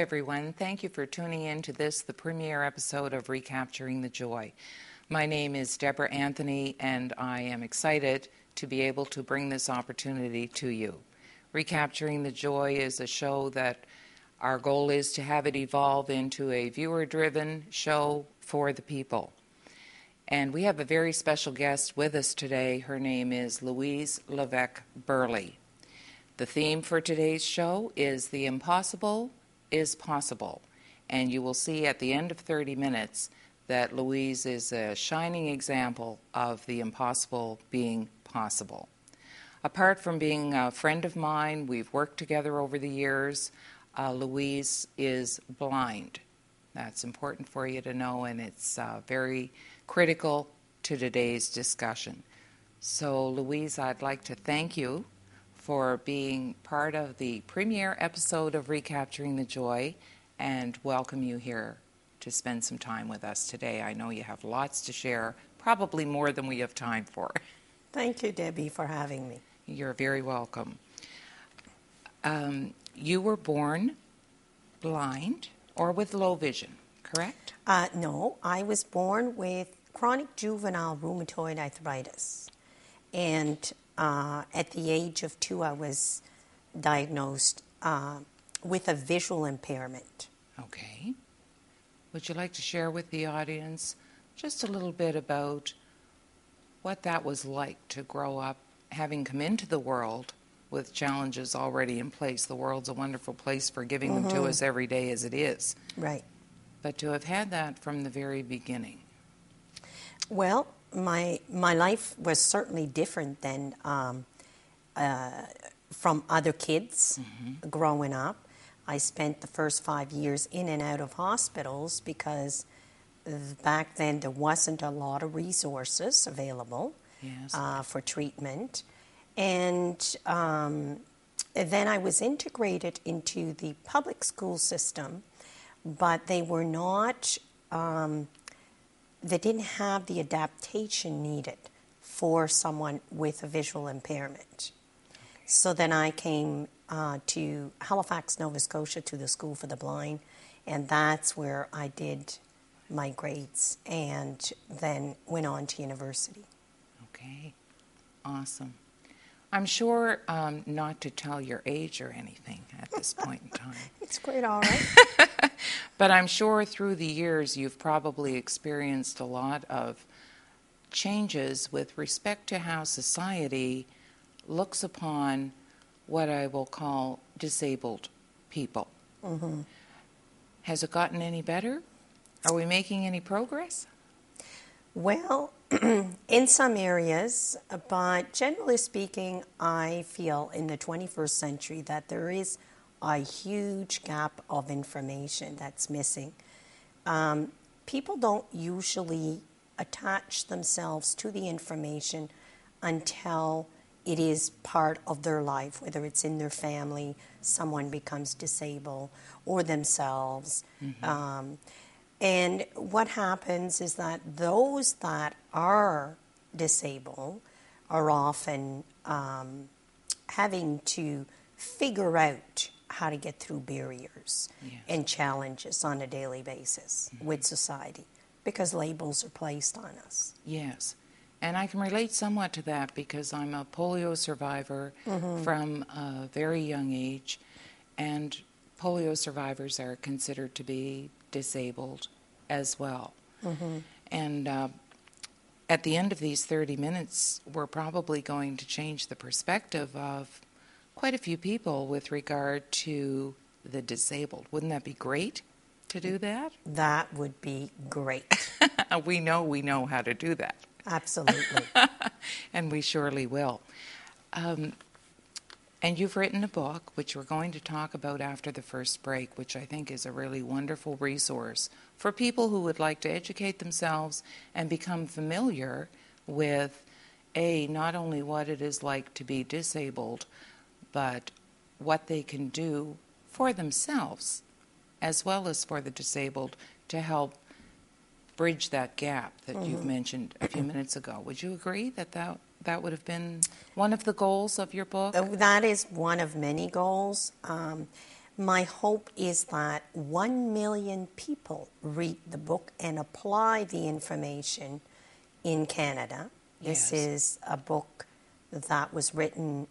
everyone. Thank you for tuning in to this, the premiere episode of Recapturing the Joy. My name is Deborah Anthony, and I am excited to be able to bring this opportunity to you. Recapturing the Joy is a show that our goal is to have it evolve into a viewer-driven show for the people. And we have a very special guest with us today. Her name is Louise Levesque Burley. The theme for today's show is The Impossible is Possible. And you will see at the end of 30 minutes that Louise is a shining example of the impossible being possible. Apart from being a friend of mine, we've worked together over the years. Louise is blind. That's important for you to know, and it's very critical to today's discussion. So, Louise, I'd like to thank you for being part of the premiere episode of Recapturing the Joy and welcome you here to spend some time with us today. I know you have lots to share, probably more than we have time for. Thank you, Debbie, for having me. You're very welcome. You were born blind or with low vision, correct? No, I was born with chronic juvenile rheumatoid arthritis. And at the age of 2, I was diagnosed with a visual impairment. Okay. Would you like to share with the audience just a little bit about what that was like to grow up, having come into the world with challenges already in place? The world's a wonderful place for giving them to us every day as it is. Right. But to have had that from the very beginning. Well, my life was certainly different than from other kids growing up. I spent the first 5 years in and out of hospitals because back then there wasn't a lot of resources available for treatment. And then I was integrated into the public school system, but they were not... they didn't have the adaptation needed for someone with a visual impairment. So then I came to Halifax, Nova Scotia, to the School for the Blind, and that's where I did my grades and then went on to university. Okay, awesome. I'm sure not to tell your age or anything at this point in time. It's quite all right. But I'm sure through the years you've probably experienced a lot of changes with respect to how society looks upon what I will call disabled people. Has it gotten any better? Are we making any progress? Well, in some areas, but generally speaking, I feel in the 21st century that there is a huge gap of information that's missing. People don't usually attach themselves to the information until it is part of their life, whether it's in their family, someone becomes disabled, or themselves. And what happens is that those that are disabled are often having to figure out how to get through barriers and challenges on a daily basis with society because labels are placed on us. Yes. And I can relate somewhat to that because I'm a polio survivor from a very young age, and polio survivors are considered to be disabled as well. And at the end of these 30 minutes, we're probably going to change the perspective of quite a few people with regard to the disabled. Wouldn't that be great to do that? That would be great. We know how to do that. Absolutely. And we surely will. And you've written a book, which we're going to talk about after the first break, which I think is a really wonderful resource for people who would like to educate themselves and become familiar with, not only what it is like to be disabled, but what they can do for themselves, as well as for the disabled, to help bridge that gap that you've mentioned a few minutes ago. Would you agree that that would have been one of the goals of your book? That is one of many goals. My hope is that 1 million people read the book and apply the information in Canada. This is a book that was written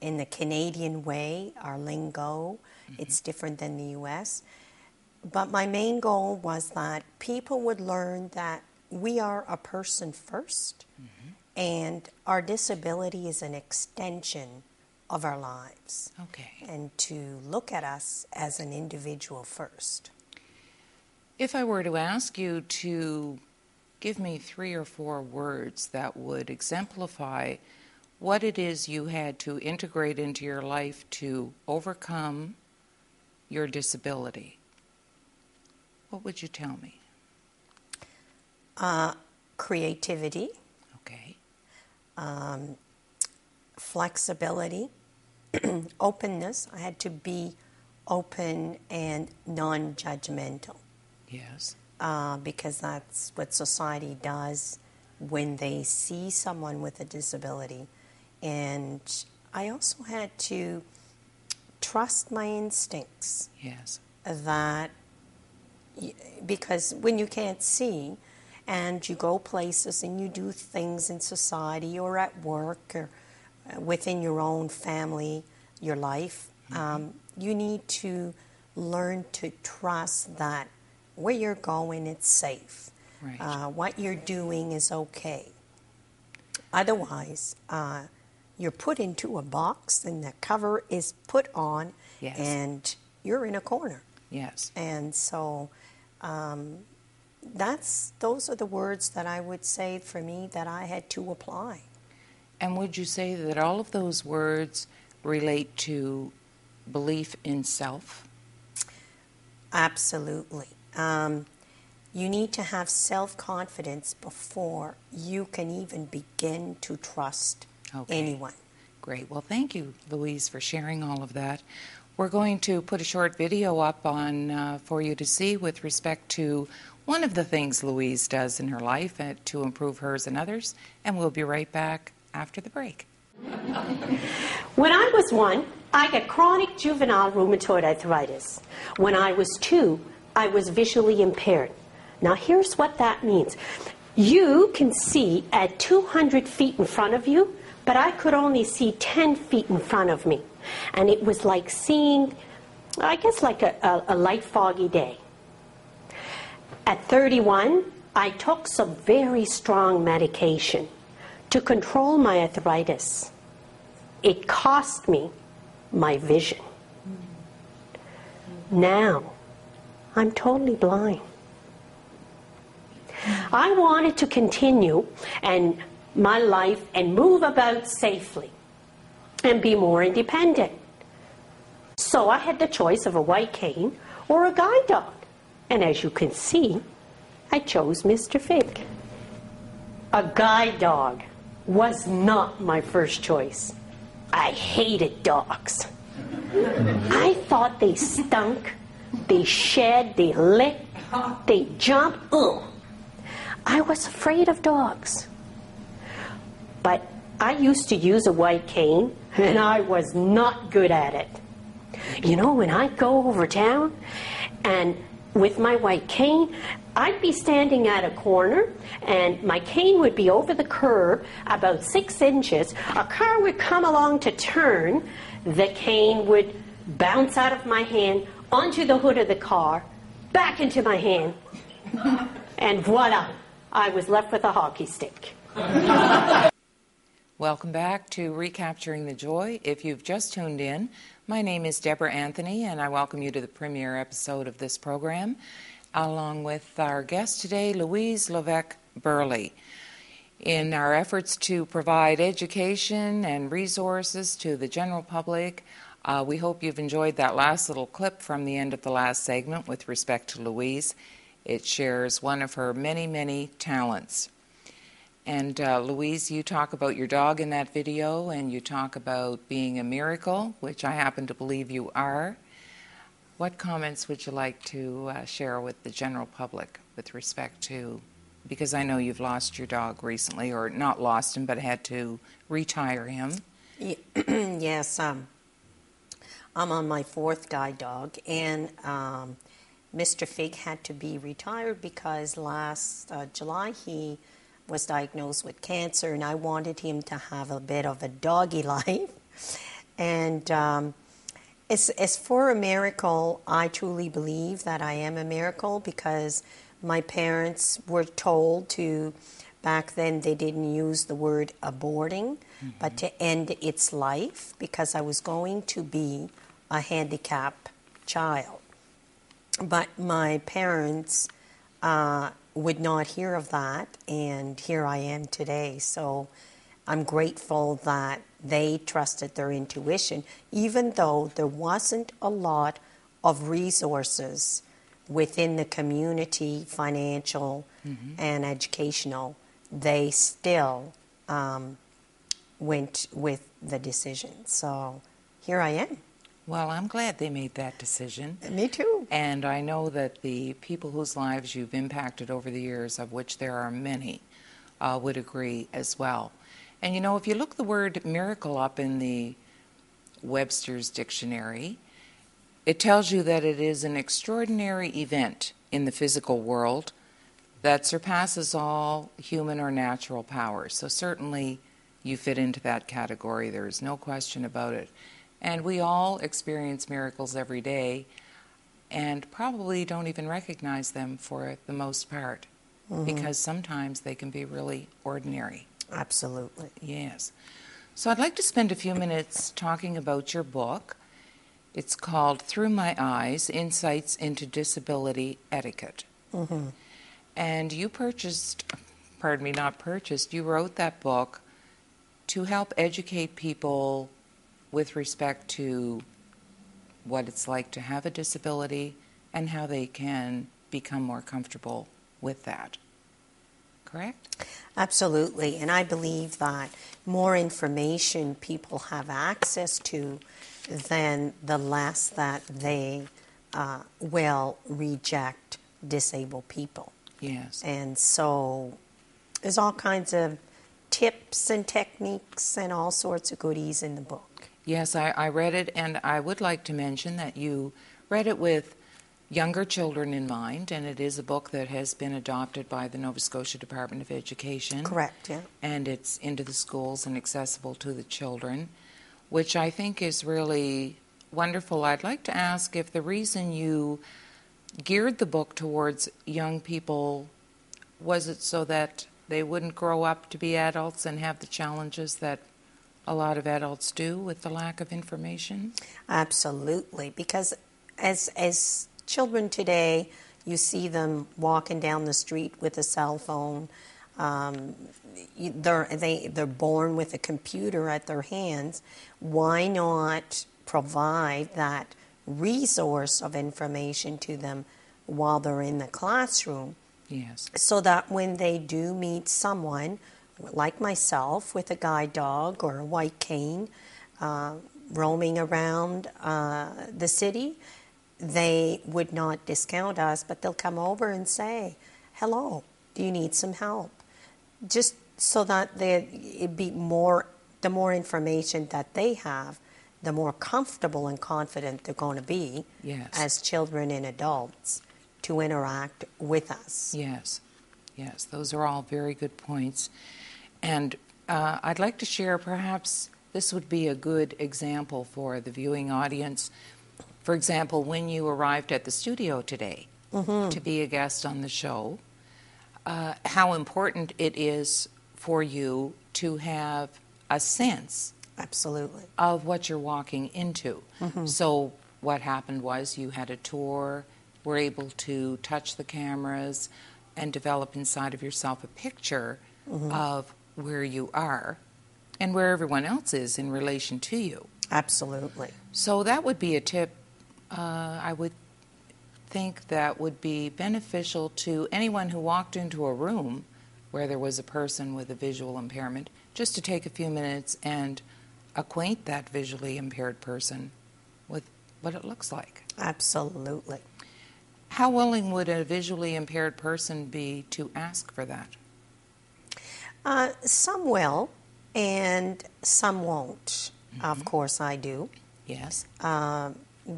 in the Canadian way, our lingo. It's different than the U.S. But my main goal was that people would learn that we are a person first, and our disability is an extension of our lives. Okay. And to look at us as an individual first. If I were to ask you to give me 3 or 4 words that would exemplify what it is you had to integrate into your life to overcome your disability, what would you tell me? Creativity. Okay. Flexibility. Openness. I had to be open and non-judgmental. Yes. Because that's what society does when they see someone with a disability. And I also had to trust my instincts. Yes. That, because when you can't see and you go places and you do things in society or at work or within your own family, your life, you need to learn to trust that where you're going, it's safe. Right. What you're doing is okay. Otherwise, you're put into a box and the cover is put on, and you're in a corner. Yes. And so those are the words that I would say for me that I had to apply. And would you say that all of those words relate to belief in self? Absolutely. You need to have self-confidence before you can even begin to trust anyone. Great. Well, thank you, Louise, for sharing all of that. We're going to put a short video up on for you to see with respect to one of the things Louise does in her life to improve hers and others, and we'll be right back after the break. When I was 1, I got chronic juvenile rheumatoid arthritis. When I was 2, I was visually impaired. Now here's what that means. You can see at 200 feet in front of you, but I could only see 10 feet in front of me. And it was like seeing, I guess, like a light foggy day. At 31, I took some very strong medication to control my arthritis. It cost me my vision. Now, I'm totally blind. I wanted to continue and my life and move about safely and be more independent. So I had the choice of a white cane or a guide dog. And as you can see, I chose Mr. Fig. A guide dog was not my first choice. I hated dogs. I thought they stunk, they shed, they licked, they jumped. Ugh. I was afraid of dogs. But I used to use a white cane, and I was not good at it. You know, when I go over town, and with my white cane, I'd be standing at a corner, and my cane would be over the curb about 6 inches. A car would come along to turn. The cane would bounce out of my hand onto the hood of the car, back into my hand, and voila, I was left with a hockey stick. Welcome back to Recapturing the Joy. If you've just tuned in, my name is Deborah Anthony, and I welcome you to the premiere episode of this program, along with our guest today, Louise Levesque-Burley. In our efforts to provide education and resources to the general public, we hope you've enjoyed that last little clip from the end of the last segment with respect to Louise. It shares one of her many, many talents. And Louise, you talk about your dog in that video, and you talk about being a miracle, which I happen to believe you are. What comments would you like to share with the general public with respect to, because I know you've lost your dog recently, or not lost him, but had to retire him? Yes. I'm on my fourth guide dog, and Mr. Fig had to be retired because last July he was diagnosed with cancer, and I wanted him to have a bit of a doggy life. And as for a miracle, I truly believe that I am a miracle because my parents were told to, back then they didn't use the word aborting, but to end its life because I was going to be a handicapped child. But my parents would not hear of that, and here I am today. So I'm grateful that they trusted their intuition, even though there wasn't a lot of resources within the community, financial and educational. They still went with the decision. So here I am. Well, I'm glad they made that decision. Me too. And I know that the people whose lives you've impacted over the years, of which there are many, would agree as well. And you know, if you look the word miracle up in the Webster's Dictionary, it tells you that it is an extraordinary event in the physical world that surpasses all human or natural powers. So certainly you fit into that category. There is no question about it. And we all experience miracles every day and probably don't even recognize them for the most part because sometimes they can be really ordinary. Absolutely. Yes. So I'd like to spend a few minutes talking about your book. It's called Through My Eyes, Insights into Disability Etiquette. And you you wrote that book to help educate people with respect to what it's like to have a disability and how they can become more comfortable with that. Correct? Absolutely. And I believe that more information people have access to, then the less that they will reject disabled people. Yes. And so there's all kinds of tips and techniques and all sorts of goodies in the book. Yes, I read it, and I would like to mention that you read it with younger children in mind, and it is a book that has been adopted by the Nova Scotia Department of Education. Correct, yeah. And it's into the schools and accessible to the children, which I think is really wonderful. I'd like to ask if the reason you geared the book towards young people, was it so that they wouldn't grow up to be adults and have the challenges that a lot of adults do with the lack of information? Absolutely, because as children today, you see them walking down the street with a cell phone. They're born with a computer at their hands. Why not provide that resource of information to them while they're in the classroom? Yes. So that when they do meet someone like myself with a guide dog or a white cane roaming around the city, they would not discount us, but they'll come over and say, hello, do you need some help? Just so that it'd be the more information that they have, the more comfortable and confident they're going to be as children and adults to interact with us. Yes, yes, those are all very good points. And I'd like to share, perhaps this would be a good example for the viewing audience. For example, when you arrived at the studio today to be a guest on the show, how important it is for you to have a sense Absolutely. of what you're walking into. So what happened was you had a tour, were able to touch the cameras and develop inside of yourself a picture of where you are and where everyone else is in relation to you. Absolutely. So that would be a tip I would think that would be beneficial to anyone who walked into a room where there was a person with a visual impairment, just to take a few minutes and acquaint that visually impaired person with what it looks like. Absolutely. How willing would a visually impaired person be to ask for that? Some will, and some won't. Of course I do. Yes.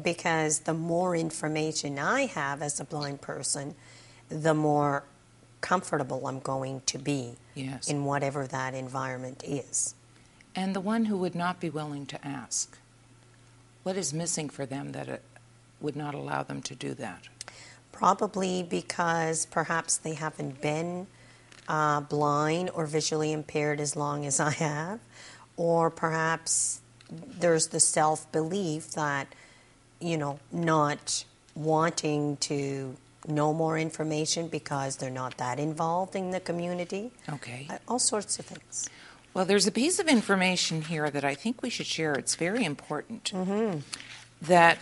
Because the more information I have as a blind person, the more comfortable I'm going to be Yes. in whatever that environment is. And the one who would not be willing to ask, what is missing for them that it would not allow them to do that? Probably because perhaps they haven't been blind or visually impaired as long as I have, or perhaps there's the self-belief that, not wanting to know more information because they're not that involved in the community. Okay. All sorts of things. Well, there's a piece of information here that I think we should share. It's very important. Mm-hmm. That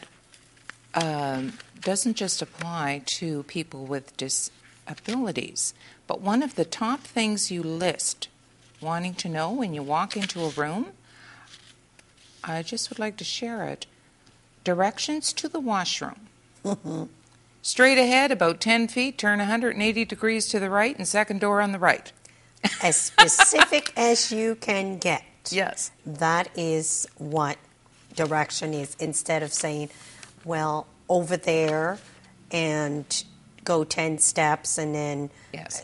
doesn't just apply to people with disabilities, but one of the top things you list wanting to know when you walk into a room, I just would like to share it. Directions to the washroom. Straight ahead, about 10 feet, turn 180 degrees to the right, and second door on the right. As specific as you can get. Yes. That is what direction is, instead of saying, well, over there and go 10 steps and then, Yes.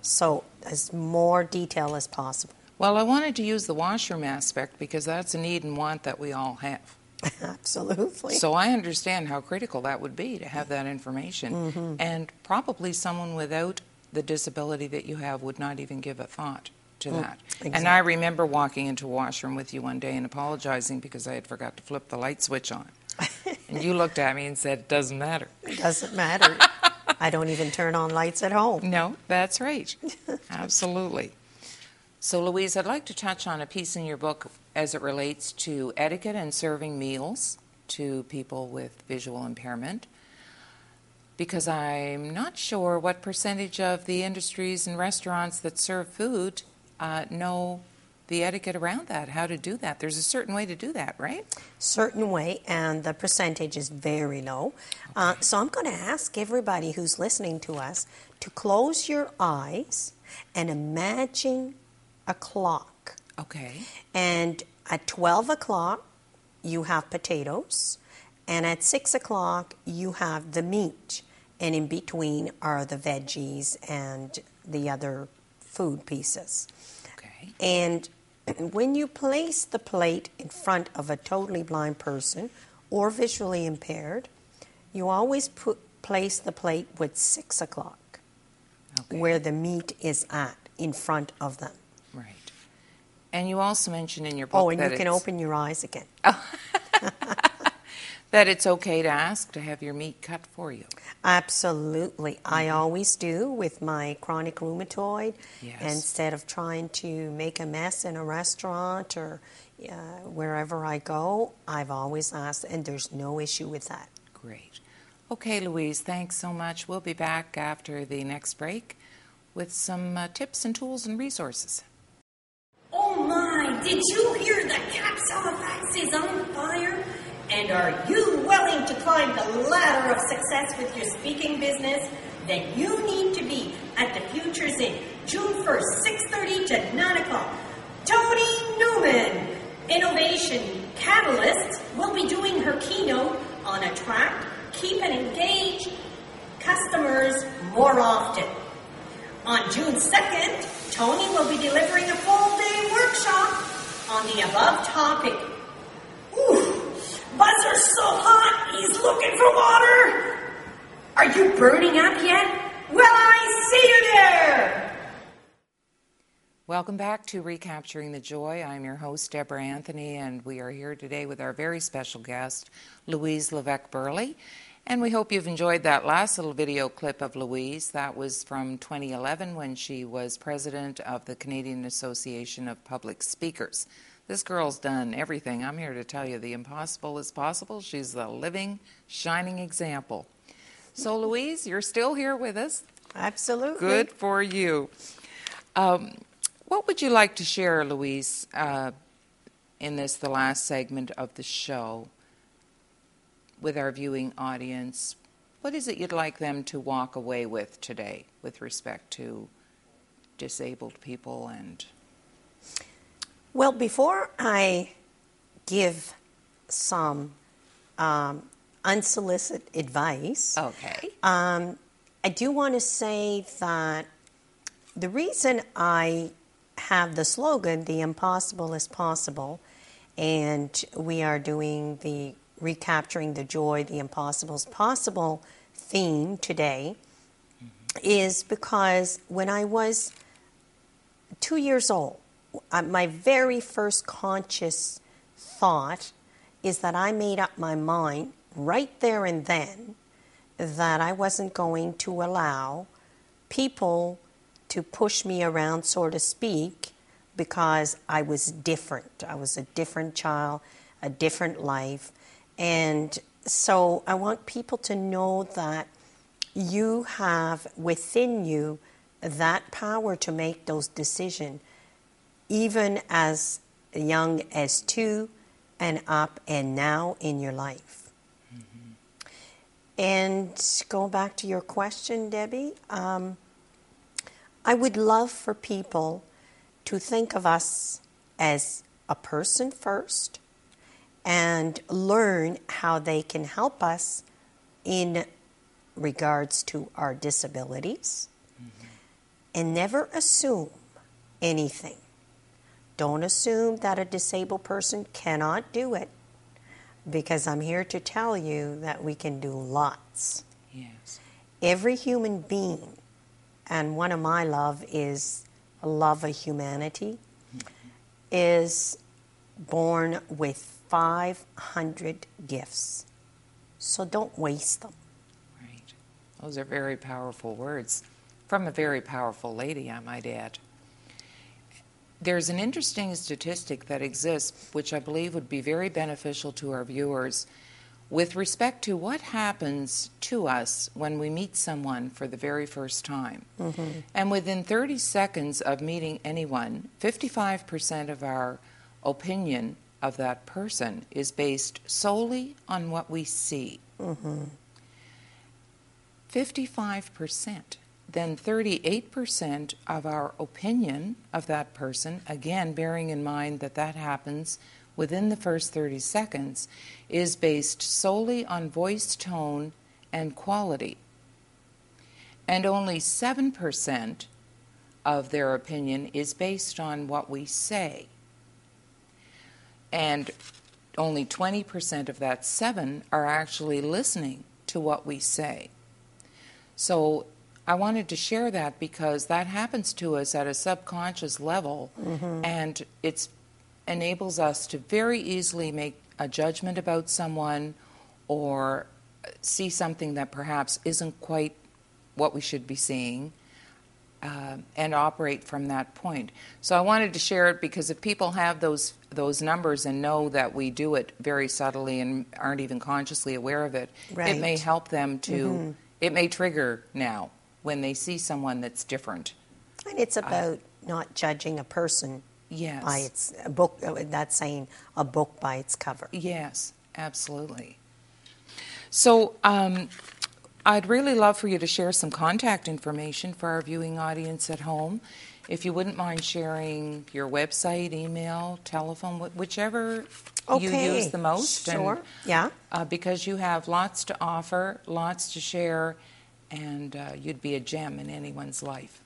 So as more detail as possible. Well, I wanted to use the washroom aspect because that's a need and want that we all have. Absolutely. So I understand how critical that would be to have that information. Mm-hmm. And probably someone without the disability that you have would not even give a thought to that. Exactly. And I remember walking into a washroom with you one day and apologizing because I had forgot to flip the light switch on. And you looked at me and said, it doesn't matter. It doesn't matter. I don't even turn on lights at home. No, that's right. Absolutely. So, Louise, I'd like to touch on a piece in your book as it relates to etiquette and serving meals to people with visual impairment, because I'm not sure what percentage of the industries and restaurants that serve food know the etiquette around that, how to do that. There's a certain way to do that, right? Certain way, and the percentage is very low. Okay. So I'm going to ask everybody who's listening to us to close your eyes and imagine a clock. Okay. And at 12 o'clock, you have potatoes. And at 6 o'clock, you have the meat. And in between are the veggies and the other food pieces. Okay. And when you place the plate in front of a totally blind person or visually impaired, you always place the plate with 6 o'clock, Okay. where the meat is at, in front of them. Right. And you also mentioned in your book and that you can open your eyes again. that it's okay to ask to have your meat cut for you. Absolutely. I always do with my chronic rheumatoid. Yes. Instead of trying to make a mess in a restaurant or wherever I go, I've always asked, and there's no issue with that. Great. Okay, Louise, thanks so much. We'll be back after the next break with some tips and tools and resources. Oh my, did you hear that Cassavri is on fire? And are you willing to climb the ladder of success with your speaking business? Then you need to be at the Futures in June 1st, 6:30 to 9 o'clock. Tony Newman, Innovation Catalyst, will be doing her keynote on Attract, Keep and Engage Customers More Often. On June 2nd, Tony will be delivering a full-day workshop on the above topic. Ooh, Buzzer's so hot, he's looking for water. Are you burning up yet? Well, I see you there. Welcome back to Recapturing the Joy. I'm your host, Deborah Anthony, and we are here today with our very special guest, Louise Levesque-Burley. And we hope you've enjoyed that last little video clip of Louise. That was from 2011 when she was president of the Canadian Association of Public Speakers. This girl's done everything. I'm here to tell you the impossible is possible. She's the living, shining example. So, Louise, you're still here with us. Absolutely. Good for you. What would you like to share, Louise, in the last segment of the show with our viewing audience? What is it you'd like them to walk away with today with respect to disabled people and... Well, before I give some unsolicited advice. Okay. I do want to say that the reason I have the slogan, "The impossible is possible," and we are doing the Recapturing the Joy, the impossible is possible theme today, is because when I was 2 years old, my very first conscious thought is that I made up my mind right there and then that I wasn't going to allow people to push me around, so to speak, because I was different. I was a different child, a different life. And so I want people to know that you have within you that power to make those decisions, even as young as 2 and up and now in your life. Mm-hmm. And go back to your question, Debbie, I would love for people to think of us as a person first and learn how they can help us in regards to our disabilities, and never assume anything. Don't assume that a disabled person cannot do it, because I'm here to tell you that we can do lots. Yes. Every human being, and one of my love is a love of humanity, is born with 500 gifts. So don't waste them. Right. Those are very powerful words from a very powerful lady, I might add. There's an interesting statistic that exists, which I believe would be very beneficial to our viewers, with respect to what happens to us when we meet someone for the very first time. Mm-hmm. And within 30 seconds of meeting anyone, 55% of our opinion of that person is based solely on what we see. Mm-hmm. 55%. Then 38% of our opinion of that person, again bearing in mind that that happens within the first 30 seconds, is based solely on voice tone and quality. And only 7% of their opinion is based on what we say. And only 20% of that 7 are actually listening to what we say. So I wanted to share that because that happens to us at a subconscious level, mm-hmm. and it enables us to very easily make a judgment about someone or see something that perhaps isn't quite what we should be seeing, and operate from that point. So I wanted to share it because if people have those numbers and know that we do it very subtly and aren't even consciously aware of it, right. It may help them to, mm-hmm. It may trigger now when they see someone that's different. And it's about not judging a person yes. by its book, that's saying a book by its cover. Yes, absolutely. So I'd really love for you to share some contact information for our viewing audience at home. If you wouldn't mind sharing your website, email, telephone, whichever you use the most. Sure, and, yeah. Because you have lots to offer, lots to share, and you'd be a gem in anyone's life.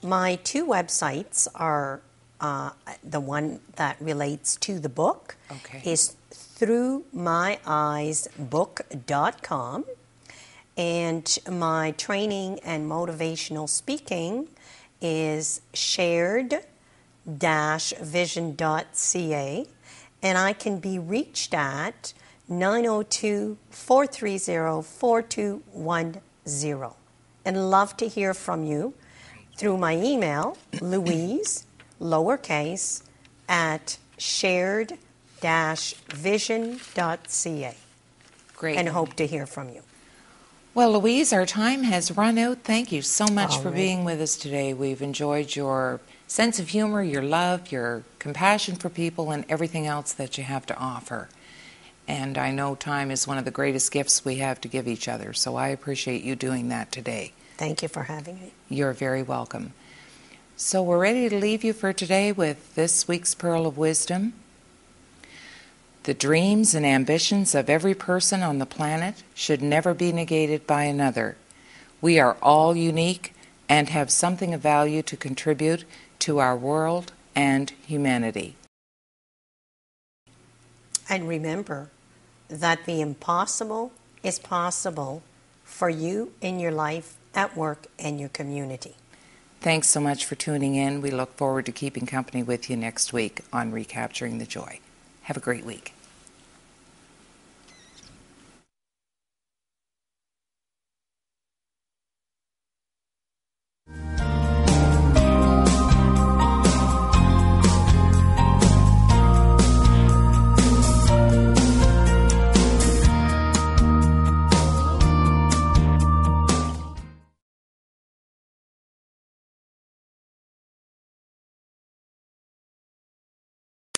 My 2 websites are the one that relates to the book is throughmyeyesbook.com, and my training and motivational speaking is shared-vision.ca, and I can be reached at 902-430-4210, and love to hear from you through my email, Louise, lowercase, at shared-vision.ca. Great. And hope to hear from you. Well, Louise, our time has run out. Thank you so much for being with us today. We've enjoyed your sense of humor, your love, your compassion for people, and everything else that you have to offer. And I know time is one of the greatest gifts we have to give each other, so I appreciate you doing that today. Thank you for having me. You're very welcome. So we're ready to leave you for today with this week's Pearl of Wisdom. The dreams and ambitions of every person on the planet should never be negated by another. We are all unique and have something of value to contribute to our world and humanity. And remember that the impossible is possible for you in your life, at work, and your community. Thanks so much for tuning in. We look forward to keeping company with you next week on Recapturing the Joy. Have a great week.